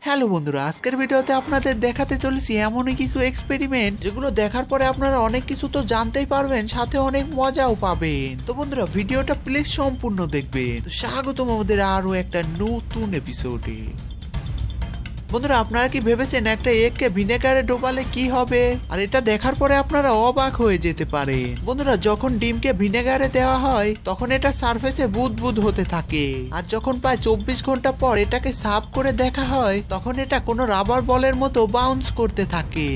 Hello বন্ধুরা, আজকের ভিডিওতে আপনাদের দেখাতে চলেছি এমনই কিছু এক্সপেরিমেন্ট যেগুলো দেখার পরে আপনারা অনেক কিছু তো জানতেই পারবেন, সাথে অনেক মজাও পাবেন। তো বন্ধুরা, ভিডিওটা প্লিজ সম্পূর্ণ দেখবেন। তো স্বাগতম আমাদের আরো একটা নতুন এপিসোডে। বন্ধুরা, আপনারা কি ভেবেছেন একটা এগকে ভিনেগারে ডোবালে কি হবে? আর এটা দেখার পরে আপনারা অবাক হয়ে যেতে পারেন। বন্ধুরা, যখন ডিমকে ভিনেগারে দেওয়া হয় তখন এটা সারফেসে বুদবুদ হতে থাকে, আর যখন প্রায় 24 ঘন্টা পর এটাকে সাফ করে দেখা হয় তখন এটা কোনো রাবার বলের মতো বাউন্স করতে থাকে।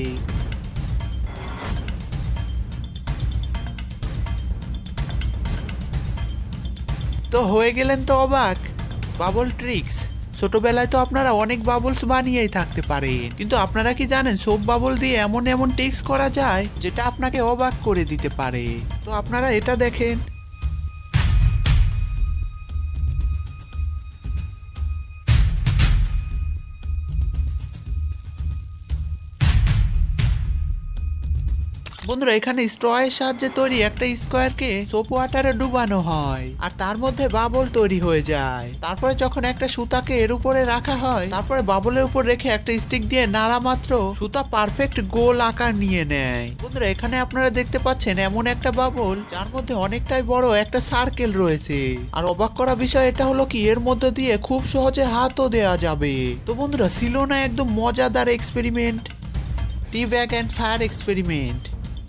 তো হয়ে গেলেন তো অবাক? Bubble tricks. ছোটবেলায় তো আপনারা অনেক বাবলস বানিয়েই থাকতে পারেন, কিন্তু আপনারা কি জানেন সব বাবল দিয়ে এমন এমন ট্রিক্স করা যায় যেটা আপনাকে অবাক করে দিতে পারে? তো আপনারা এটা দেখেন। বন্ধুরা, এখানে স্ট্র এর সাহায্যে তৈরি একটা স্কোয়ারকে সোপ ওয়াটারে ডুবানো হয় আর তার মধ্যে বাবল তৈরি হয়ে যায়। তারপরে যখন একটা সুতাকে এর উপরে রাখা হয়, তারপরে বাবলের উপর রেখে একটা স্টিক দিয়ে নাড়া মাত্র সুতা পারফেক্ট গোল আকার নিয়ে নেয়। বন্ধুরা, এখানে আপনারা দেখতে পাচ্ছেন এমন একটা বাবল যার মধ্যে অনেকটাই বড় একটা সার্কেল রয়েছে। আর অবাক করা বিষয় এটা হলো কি, এর মধ্যে দিয়ে খুব সহজে হাতও দেওয়া যাবে। তো বন্ধুরা, ছিল না একদম মজাদার experiment? T bag and fire experiment.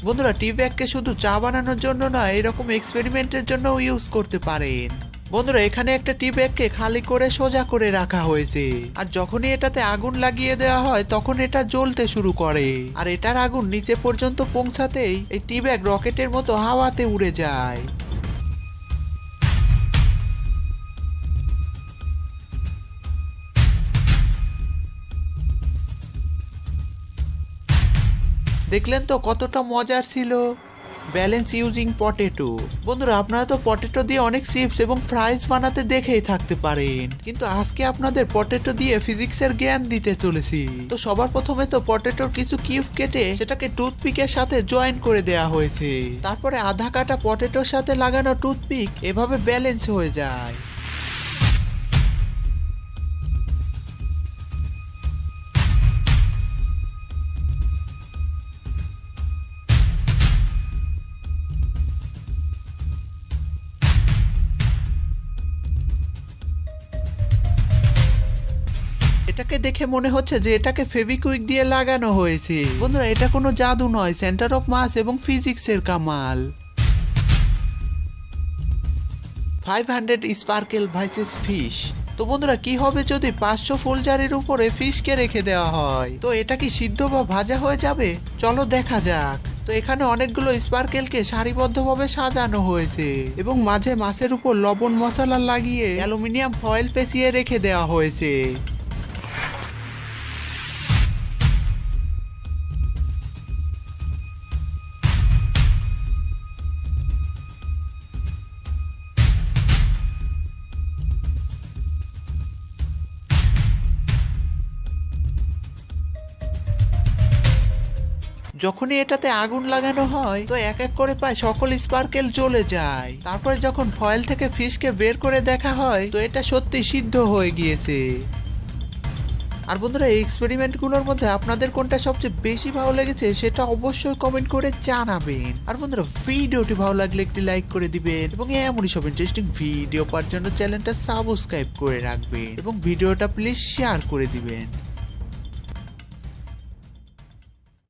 বন্ধুরা, টি ব্যাগকে শুধু চা বানানোর জন্য না, এরকম এক্সপেরিমেন্টের জন্য ইউজ করতে পারেন। বন্ধুরা, এখানে একটা টি ব্যাগকে খালি করে সোজা করে রাখা হয়েছে, আর যখনই এটাতে আগুন লাগিয়ে দেওয়া হয় তখন এটা জ্বলতে শুরু করে, আর এটার আগুন নিচে পর্যন্ত পৌঁছাতেই এই টি ব্যাগ রকেটের মতো হাওয়াতে উড়ে যায়। দেখলেন তো কতটা মজার ছিল? Balance using potato. বন্ধুরা, আপনারা তো পটেটো দিয়ে অনেক চিপস এবং ফ্রাইজ বানাতে দেখেই থাকতে পারেন, কিন্তু আজকে আপনাদের পটেটো দিয়ে ফিজিক্সের জ্ঞান দিতে চলেছি। তো সবার প্রথমে তো পটেটোর কিছু কিউব কেটে সেটাকে টুথপিকের সাথে জয়েন করে দেওয়া হয়েছে। তারপরে আধা কাটা পটেটোর সাথে লাগানো টুথপিক এভাবে ব্যালেন্স হয়ে যায়। এটাকে দেখে মনে হচ্ছে যে এটাকে ফেভিকুইক দিয়ে লাগানো হয়েছে। বন্ধুরা, এটা কোনো জাদু নয়, সেন্টার অফ মাস এবং ফিজিক্সের কামাল। 500 sparkle versus fish. তো বন্ধুরা, কি হবে যদি 500 ফুলজারির উপরে ফিশকে রেখে দেওয়া হয়? তো এটা কি সিদ্ধ বা ভাজা হয়ে যাবে? চলো দেখা যাক। তো এখানে অনেকগুলো স্পার্কেলকে সারিবদ্ধভাবে সাজানো হয়েছে এবং মাঝে মাছের উপর লবণ মশলা লাগিয়ে অ্যালুমিনিয়াম ফয়েল পেঁচিয়ে রেখে দেওয়া হয়েছে। যখনই এটাতে আগুন লাগানো হয় তো এক এক করে প্রায় সকল স্পার্কেল জ্বলে যায়। তারপরে যখন ফয়েল থেকে ফিশকে বের করে দেখা হয় তো এটা সত্যি সিদ্ধ হয়ে গিয়েছে। আর বন্ধুরা, এই এক্সপেরিমেন্টগুলোর মধ্যে আপনাদের কোনটা সবচেয়ে বেশি ভালো লেগেছে সেটা অবশ্যই কমেন্ট করে জানাবেন। আর বন্ধুরা, ভিডিওটি ভালো লাগলে একটি লাইক করে দিবেন এবং এমনই সব ইন্টারেস্টিং ভিডিও পাওয়ার জন্য চ্যানেলটা সাবস্ক্রাইব করে রাখবেন এবং ভিডিওটা প্লিজ শেয়ার করে দিবেন।